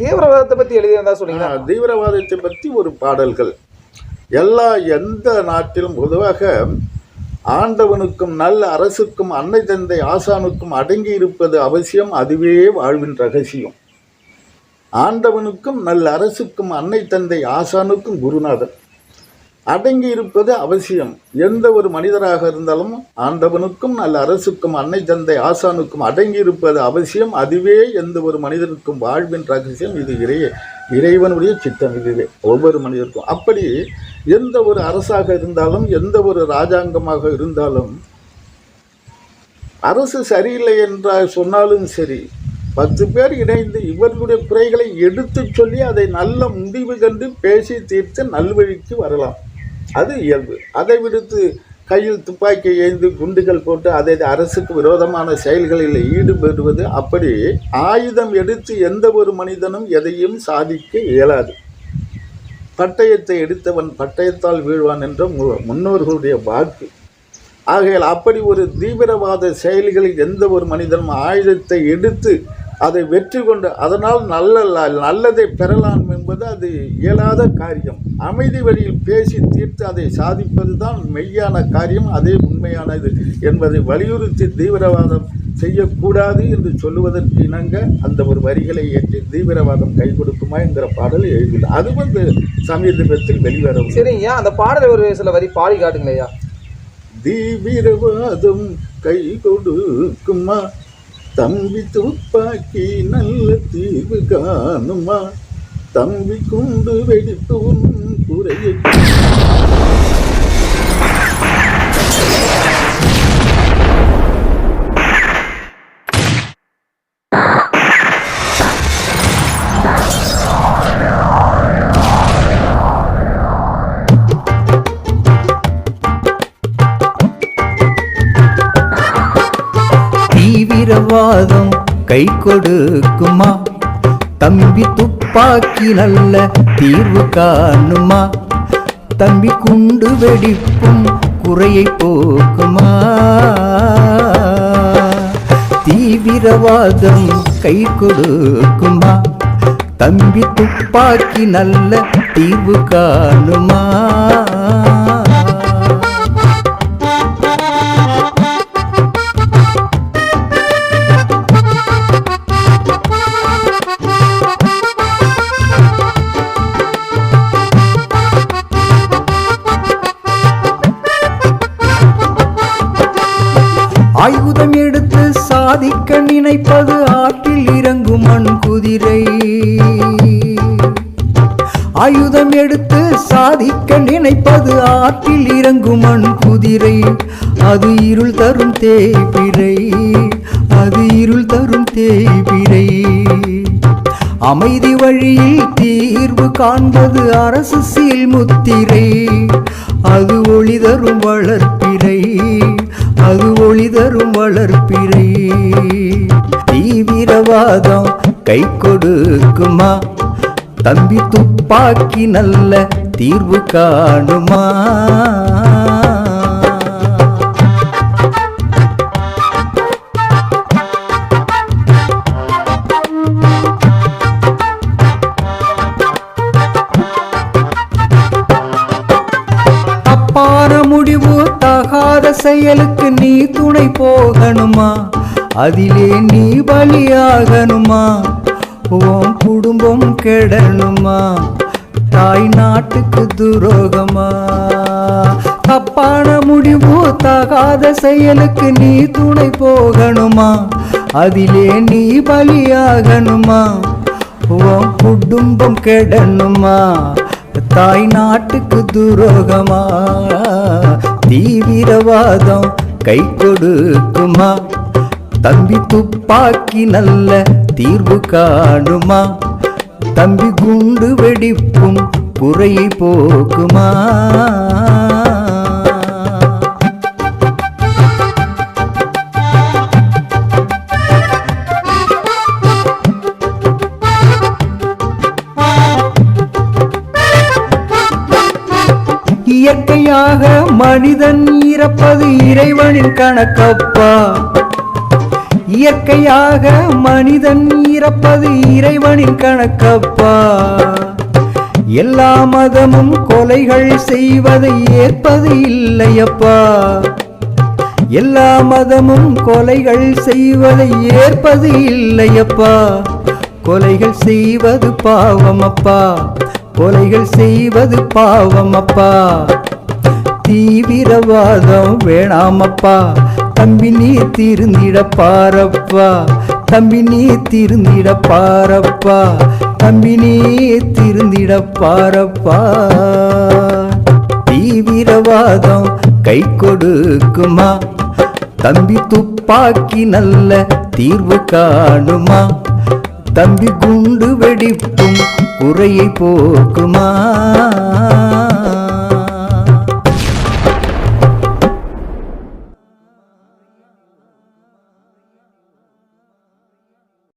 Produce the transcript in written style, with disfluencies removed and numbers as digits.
தீவிரவாதத்தை பத்தி எழுதியிருந்தா சொல்லுங்க. தீவிரவாதத்தை பற்றி ஒரு பாடல்கள் எந்த நாட்டிலும் பொதுவாக ஆண்டவனுக்கும் நல்ல அரசுக்கும் அன்னை தந்தை ஆசானுக்கும் அடங்கி இருப்பது அவசியம், அதுவே வாழ்வின் ரகசியம். ஆண்டவனுக்கும் நல்ல அரசுக்கும் அன்னை தந்தை ஆசானுக்கும் குருநாதன் அடங்கி இருப்பது அவசியம். எந்த ஒரு மனிதராக இருந்தாலும் ஆண்டவனுக்கும் நல்ல அரசுக்கும் அன்னை தந்தை ஆசானுக்கும் அடங்கி இருப்பது அவசியம், அதுவே எந்த ஒரு மனிதனுக்கும் வாழ்வின் ரகசியம். இது இறைவனுடைய சித்தம், இதுவே ஒவ்வொரு மனிதருக்கும். அப்படி எந்த ஒரு அரசாக இருந்தாலும் எந்த ஒரு ராஜாங்கமாக இருந்தாலும் அரசு சரியில்லை என்றால் சொன்னாலும் சரி, 10 பேர் இணைந்து இவர்களுடைய குறைகளை எடுத்து சொல்லி அதை நல்ல முடிவு கண்டு பேசி தீர்த்து நல்வழிக்கு வரலாம். அது இயல்பு. அதை விடுத்து கையில் துப்பாக்கி ஏந்து குண்டுகள் போட்டு அதை அரசுக்கு விரோதமான செயல்களில் ஈடுபடுவது, அப்படி ஆயுதம் எடுத்து எந்த ஒரு மனிதனும் எதையும் சாதிக்க இயலாது. பட்டயத்தை எடுத்தவன் பட்டயத்தால் வீழ்வான் என்ற முன்னோர்களுடைய வாக்கு. ஆகையால் அப்படி ஒரு தீவிரவாத செயல்களில் எந்த ஒரு மனிதனும் ஆயுதத்தை எடுத்து அதை வெற்றி கொண்டு அதனால் நல்லதை பெறலாம் என்பது அது இயலாத காரியம். அமைதி வழியில் பேசி தீர்த்து அதை சாதிப்பது தான் மெய்யான காரியம், அதே உண்மையானது என்பதை வலியுறுத்தி தீவிரவாதம் செய்யக்கூடாது என்று சொல்லுவதற்கு இணங்க அந்த ஒரு வரிகளை ஏற்றி தீவிரவாதம் கை கொடுக்குமா என்கிற பாடல் எழுதியுள்ள அது சமீபத்தில் வெளிவரும். சரிங்க, அந்த பாடலை ஒரு சில வரி பாடி காட்டுங்களையா. தீவிரவாதம் கை கொடுக்குமா, தம்பி துப்பாக்கி நல்ல தீர்வு காணுமா, தம்பி குண்டு வெடிப்பு குறையை. தீவிரவாதம் கை கொடுக்குமா, தம்பி துப்பாக்கி நல்ல தீர்வு காணுமா, தம்பி குண்டு வெடிப்பும் குறையை போக்குமா. தீவிரவாதம் கை கொடுக்குமா, தம்பி துப்பாக்கி நல்ல தீர்வு காணுமா. ஆயுதம் எடுத்து சாதிக்க நினைப்பது ஆற்றில் இறங்கும் மண் குதிரை. ஆயுதம் எடுத்து சாதிக்க நினைப்பது ஆற்றில் இறங்கும் மண் குதிரை. அது இருள் தரும் தேய்பிறை, அது இருள் தரும் தேய்பிறை. அமைதி வழியில் தீர்வு காண்பது அரசு சீல் முத்திரை. அது ஒளி தரும் வளர்ப்பிறை, அது ஒளி தரும் வளர்ப்பிறை. தீவிரவாதம் கை கொடுக்குமா, தம்பி துப்பாக்கி நல்ல தீர்வு காணுமா. தப்பான முடிவு தகாத செயலுக்கு நீ துணை போகணுமா, அதிலே நீ பலியாகணுமா. உன் குடும்பம் கெடணுமா, தாய் நாட்டுக்கு துரோகமா. தப்பான முடிவு தகாத செயலுக்கு நீ துணை போகணுமா, அதிலே நீ பலியாகணுமா. உன் குடும்பம் கெடணுமா, தாய் நாட்டுக்கு துரோகமா. தீவிரவாதம் கை கொடுக்குமா, தம்பி துப்பாக்கி நல்ல தீர்வு காணுமா, தம்பி குண்டு வெடிப்பும் குறையை போக்குமா. இயற்கையாக மனிதன் இறப்பது இறைவனின் கணக்கப்பா. இயற்கையாக மனிதன் இறப்பது இறைவனின் கணக்கப்பா. எல்லா மதமும் கொலைகள் செய்வதை ஏற்பது இல்லையப்பா. எல்லா மதமும் கொலைகள் செய்வதை ஏற்பது இல்லையப்பா. கொலைகள் செய்வது பாவமப்பா. கொலைகள் செய்வது பாவமப்பா. தீவிரவாதம் வேணாமப்பா. தம்பி நீ திருந்திட பாரப்பா. தம்பி நீ திருந்திட பாரப்பா. தம்பி நீ திருந்திட பாரப்பா. தீவிரவாதம் கை கொடுக்குமா? தம்பி துப்பாக்கி நல்ல தீர்வு காணுமா? தம்பி குண்டு வெடிப்பும் குறையை போக்குமா?